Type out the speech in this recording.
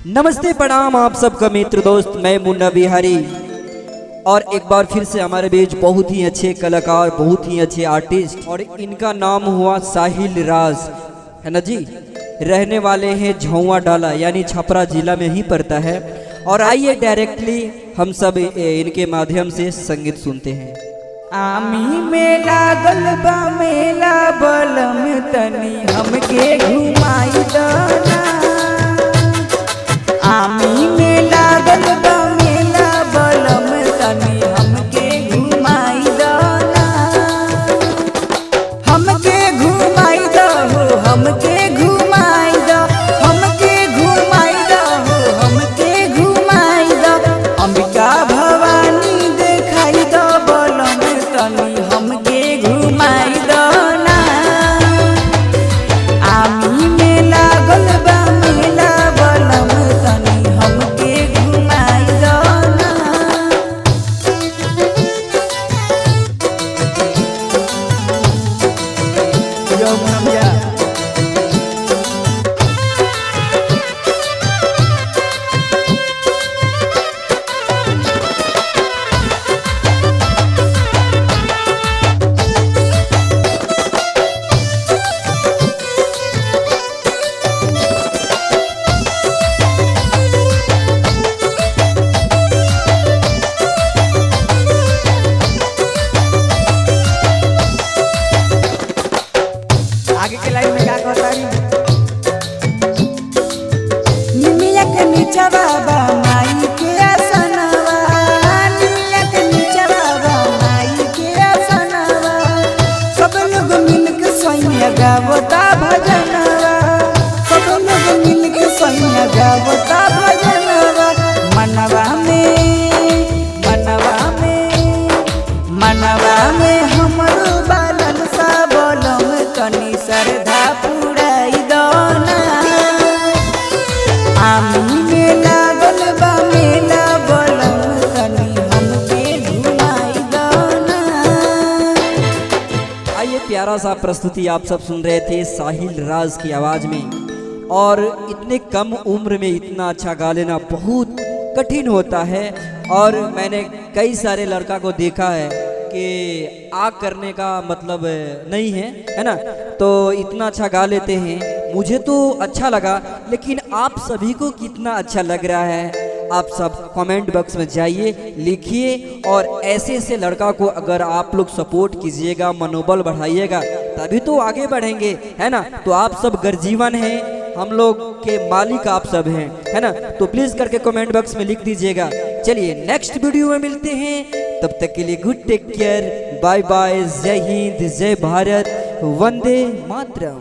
नमस्ते प्रणाम आप सबका मित्र दोस्त, मैं मुन्ना बिहारी। और एक बार फिर से हमारे बीच बहुत ही अच्छे कलाकार, बहुत ही अच्छे आर्टिस्ट, और इनका नाम हुआ साहिल राज, है ना जी। रहने वाले हैं झौवा डाला, यानी छपरा जिला में ही पड़ता है। और आइए डायरेक्टली हम सब इनके माध्यम से संगीत सुनते हैं। आमी में लागल बा मेला बलम तनी हमके घुमाई दना। आमी में लागल बा मेला बलम तनी हमके घुमाई दना। हमके घुमाई दो, हमके घुमाई दो, हमके घुमाई दो, हमके घुमाई दो। अंबिका भवानी देखाई दो बलम तनी हमके घुमाई दो ना। आमी में लागल बा मेला बलम तनी हमके घुमाई दो ना। यो भैया आगे के लाइन में क्या कहता है? निमिया के नीचे बाबा माई के आसनवा, निमिया के नीचे बाबा माई के आसनवा। सब लोग मिल के सैया गावता भजनवा, सब लोग मिल के सैया गावता भजनवा। मनवा में, मनवा में, मनवा में हमरो बालन सा बोलम तनी श्रद्धा पुराई दो ना। आमी में लागल बा मेला बलम तनी हमके घुमाई दो ना। आइए, प्यारा सा प्रस्तुति आप सब सुन रहे थे साहिल राज की आवाज में। और इतने कम उम्र में इतना अच्छा गा लेना बहुत कठिन होता है। और मैंने कई सारे लड़का को देखा है कि आग करने का मतलब नहीं है, है ना। तो इतना अच्छा गा लेते हैं, मुझे तो अच्छा लगा। लेकिन आप सभी को कितना अच्छा लग रहा है, आप सब कमेंट बॉक्स में जाइए, लिखिए। और ऐसे ऐसे लड़का को अगर आप लोग सपोर्ट कीजिएगा, मनोबल बढ़ाइएगा, तभी तो आगे बढ़ेंगे, है ना। तो आप सब गर्जीवन हैं, हम लोग के मालिक आप सब हैं, है ना। तो प्लीज करके कमेंट बॉक्स में लिख दीजिएगा। चलिए नेक्स्ट वीडियो में मिलते हैं, तब तक के लिए good take care, bye bye, जय हिंद, जय भारत, वंदे मातरम।